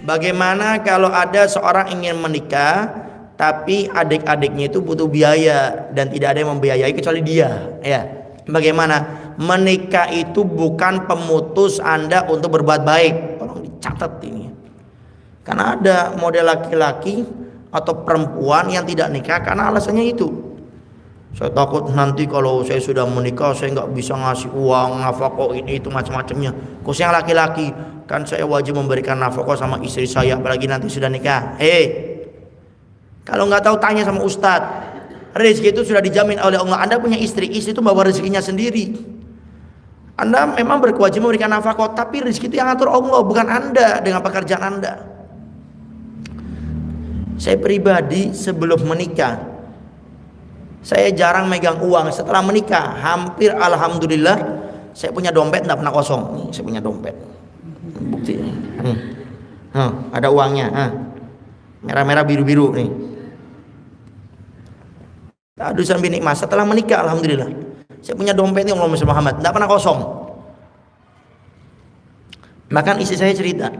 Bagaimana kalau ada seorang ingin menikah tapi adik-adiknya itu butuh biaya dan tidak ada yang membiayai kecuali dia, ya. Bagaimana? Menikah itu bukan pemutus Anda untuk berbuat baik. Tolong dicatat ini. Karena ada model laki-laki atau perempuan yang tidak nikah karena alasannya itu. Saya takut nanti kalau saya sudah menikah saya nggak bisa ngasih uang nafkah ini itu macam-macamnya. Khususnya laki-laki, kan saya wajib memberikan nafkah sama istri saya, apalagi nanti sudah nikah. Kalau nggak tahu tanya sama ustadz. Rezeki itu sudah dijamin oleh Allah. Anda punya istri itu bawa rezekinya sendiri. Anda memang berkewajiban memberikan nafkah, tapi rezeki itu yang atur Allah, bukan Anda dengan pekerjaan Anda. Saya pribadi sebelum menikah, saya jarang megang uang. Setelah menikah, hampir alhamdulillah saya punya dompet tidak pernah kosong. Nih, saya punya dompet. Bukti. Ada uangnya. Merah-merah biru-biru nih. Adusan bin nikmat. Setelah menikah alhamdulillah saya punya dompet ini Allahumma sholli Muhammad, tidak pernah kosong. Bahkan istri saya cerita,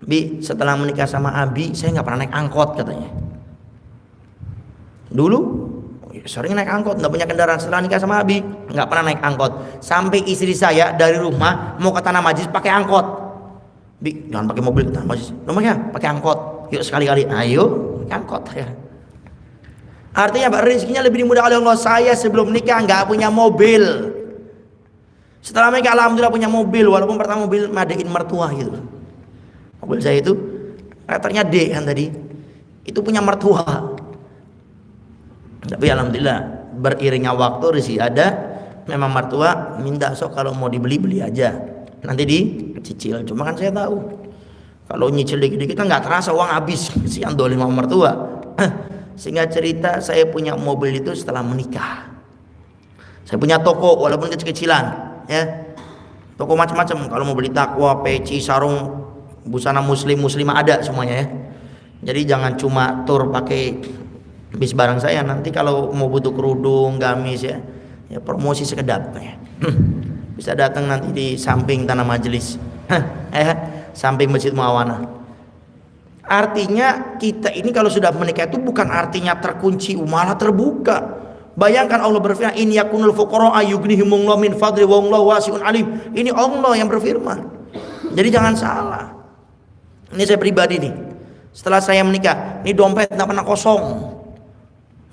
Bi, setelah menikah sama Abi saya nggak pernah naik angkot katanya. Dulu sering naik angkot, nggak punya kendaraan. Setelah nikah sama Abi nggak pernah naik angkot. Sampai istri saya dari rumah mau ke Tanah Majlis pakai angkot. Bi, jangan pakai mobil ke Tanah Majlis, rumahnya pakai angkot. Yuk sekali-kali, ayo pakai angkot ya. Artinya Pak, rezekinya lebih dimudah oleh Allah. Saya sebelum nikah nggak punya mobil. Setelah menikah alhamdulillah punya mobil, walaupun pertama mobil madein mertua gitu. Mobil saya itu karakternya D kan tadi, itu punya mertua. Tapi alhamdulillah beriringnya waktu rezeki ada, memang mertua minta sok kalau mau dibeli aja, nanti dicicil. Cuma kan saya tahu kalau nyicil dikit-dikit kan nggak terasa uang habis, kesian dolim sama mertua. Sehingga cerita saya punya mobil itu setelah menikah. Saya punya toko walaupun kecil-kecilan, ya. Toko macam-macam. Kalau mau beli takwa, peci, sarung, busana muslimah ada semuanya ya. Jadi jangan cuma tur pakai bis barang saya. Nanti kalau mau butuh kerudung, gamis ya promosi sekedap ya. Bisa datang nanti di samping Tanah Majlis. Samping Masjid Muawana. Artinya kita ini kalau sudah menikah itu bukan artinya terkunci, malah terbuka. Bayangkan Allah berfirman, in yakunul fuqara yughnihimullahu min fadli wallahu wasi'un alim. Ini Allah yang berfirman. Jadi jangan salah. Ini saya pribadi nih. Setelah saya menikah, ini dompet tidak pernah kosong.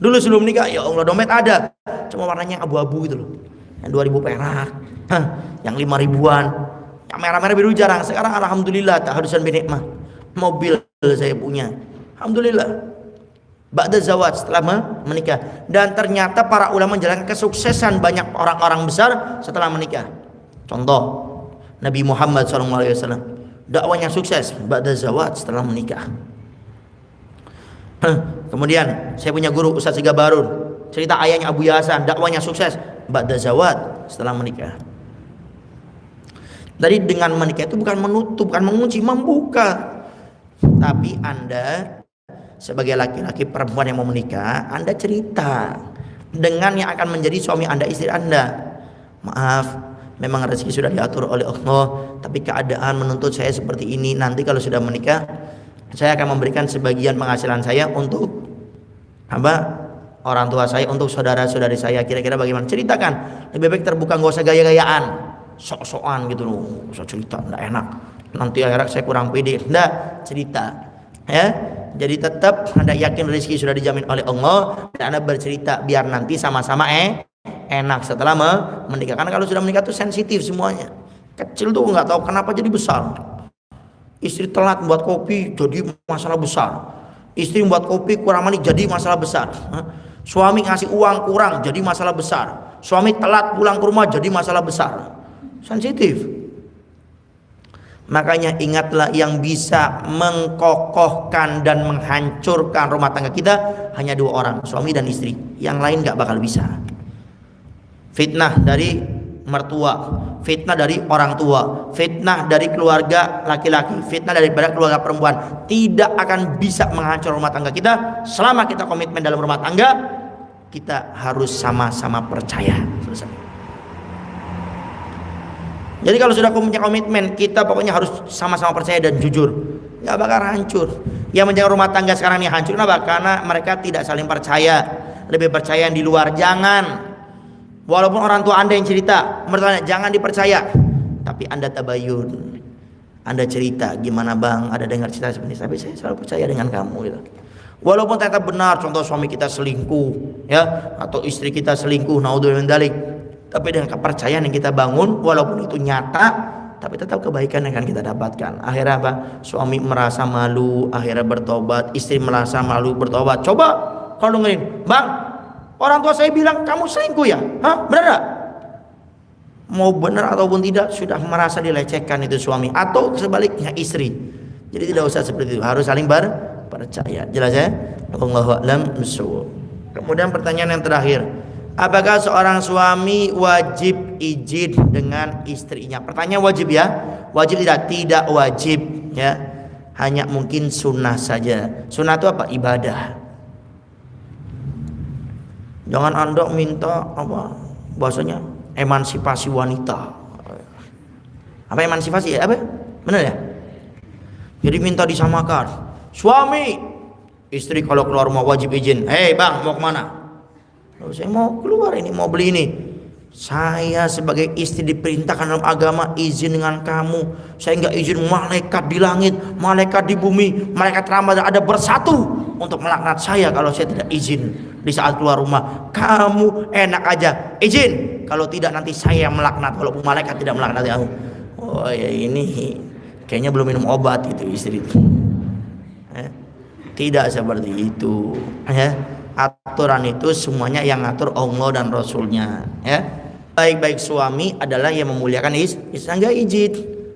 Dulu sebelum nikah, ya Allah dompet ada, cuma warnanya abu-abu gitu loh. Yang 2000 perak, yang 5000-an, yang merah-merah biru jarang. Sekarang alhamdulillah tahadusan bin nikmah. Mobil saya punya, alhamdulillah. Ba'da zawaj, setelah menikah. Dan ternyata para ulama menjalankan kesuksesan banyak orang-orang besar setelah menikah. Contoh Nabi Muhammad SAW, dakwanya sukses ba'da zawaj, setelah menikah. Kemudian saya punya guru Ustaz Sigabarun, cerita ayahnya Abu Yasan, dakwanya sukses ba'da zawaj, setelah menikah. Jadi dengan menikah itu bukan menutup, bukan mengunci, membuka. Tapi Anda sebagai laki-laki perempuan yang mau menikah, Anda cerita dengan yang akan menjadi suami Anda, istri Anda. Maaf, memang rezeki sudah diatur oleh Allah, tapi keadaan menuntut saya seperti ini. Nanti kalau sudah menikah, saya akan memberikan sebagian penghasilan saya untuk orang tua saya, untuk saudara-saudari saya. Kira-kira bagaimana? Ceritakan. Lebih baik terbuka, nggak usah gaya-gayaan, sok-sokan gitu loh. Usah cerita, nggak enak. Nanti akhirnya saya kurang pede. Nggak, cerita ya. Jadi tetap Anda yakin rezeki sudah dijamin oleh Allah, dan Anda bercerita biar nanti sama-sama enak setelah menikah. Karena kalau sudah menikah itu sensitif semuanya. Kecil tuh nggak tahu kenapa jadi besar. Istri telat buat kopi jadi masalah besar. Istri buat kopi kurang manis jadi masalah besar. Suami ngasih uang kurang jadi masalah besar. Suami telat pulang ke rumah jadi masalah besar. Sensitif. Makanya ingatlah, yang bisa mengkokohkan dan menghancurkan rumah tangga kita hanya dua orang, suami dan istri. Yang lain gak bakal bisa. Fitnah dari mertua, fitnah dari orang tua, fitnah dari keluarga laki-laki, fitnah daripada keluarga perempuan, tidak akan bisa menghancurkan rumah tangga kita selama kita komitmen dalam rumah tangga. Kita harus sama-sama percaya. Selesai. Jadi kalau sudah punya komitmen, kita pokoknya harus sama-sama percaya dan jujur. nggak bakal hancur. Yang menjaga rumah tangga sekarang ini hancur kenapa? Karena mereka tidak saling percaya, lebih percaya yang di luar. Jangan, walaupun orang tua Anda yang cerita, mertuanya jangan dipercaya, tapi Anda tabayun, Anda cerita, gimana bang, ada dengar cerita seperti ini, tapi saya selalu percaya dengan kamu gitu. Walaupun ternyata benar, contoh suami kita selingkuh, ya, atau istri kita selingkuh, naudzubillah min dzalik, tapi dengan kepercayaan yang kita bangun, walaupun itu nyata, tapi tetap kebaikan yang akan kita dapatkan. Akhirnya apa? Suami merasa malu, akhirnya bertobat, istri merasa malu, bertobat. Coba kalau dengerin, bang, orang tua saya bilang kamu selingkuh ya? Hah? Benar gak? Mau benar ataupun tidak, sudah merasa dilecehkan itu suami, atau sebaliknya istri. Jadi tidak usah seperti itu, harus saling percaya. Jelas ya? Wallahu a'lam bishawab. Kemudian pertanyaan yang terakhir, apakah seorang suami wajib izin dengan istrinya? Pertanyaan wajib ya? Wajib tidak? Tidak wajib ya. Hanya mungkin sunnah saja. Sunnah itu apa? Ibadah. Jangan Anda minta apa? Bahasanya emansipasi wanita. Apa emansipasi ya? Apa? Benar ya? Jadi minta disamakan. Suami, istri kalau keluar rumah wajib izin. Hei bang, mau kemana? Saya mau keluar ini, mau beli ini. Saya sebagai istri diperintahkan dalam agama izin dengan kamu. Saya nggak izin, malaikat di langit, malaikat di bumi, malaikat Ramadan ada bersatu untuk melaknat saya kalau saya tidak izin di saat keluar rumah. Kamu enak aja izin, kalau tidak nanti saya melaknat walaupun malaikat tidak melaknat kamu. Oh ya, ini kayaknya belum minum obat itu istri itu. Tidak seperti itu ya. Aturan itu semuanya yang ngatur Allah dan Rasulnya ya. Baik-baik suami adalah yang memuliakan istri, nggak izin,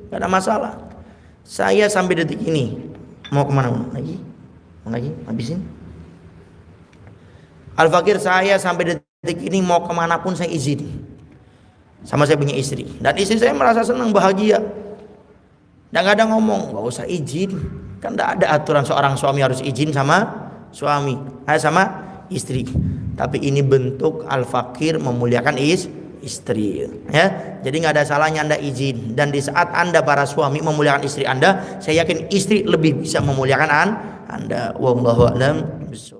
nggak ada masalah. Saya sampai detik ini mau kemana lagi? Mau lagi? Habisin. Al-Fakir, saya sampai detik ini mau kemana pun saya izin sama saya punya istri, dan istri saya merasa senang, bahagia, dan nggak ada ngomong nggak usah izin. Kan tidak ada aturan seorang suami harus izin sama suami, sama istri. Tapi ini bentuk al-fakir memuliakan istri ya. Jadi nggak ada salahnya Anda izin. Dan di saat Anda para suami memuliakan istri Anda, saya yakin istri lebih bisa memuliakan Anda. Wallahu a'lam bishawab.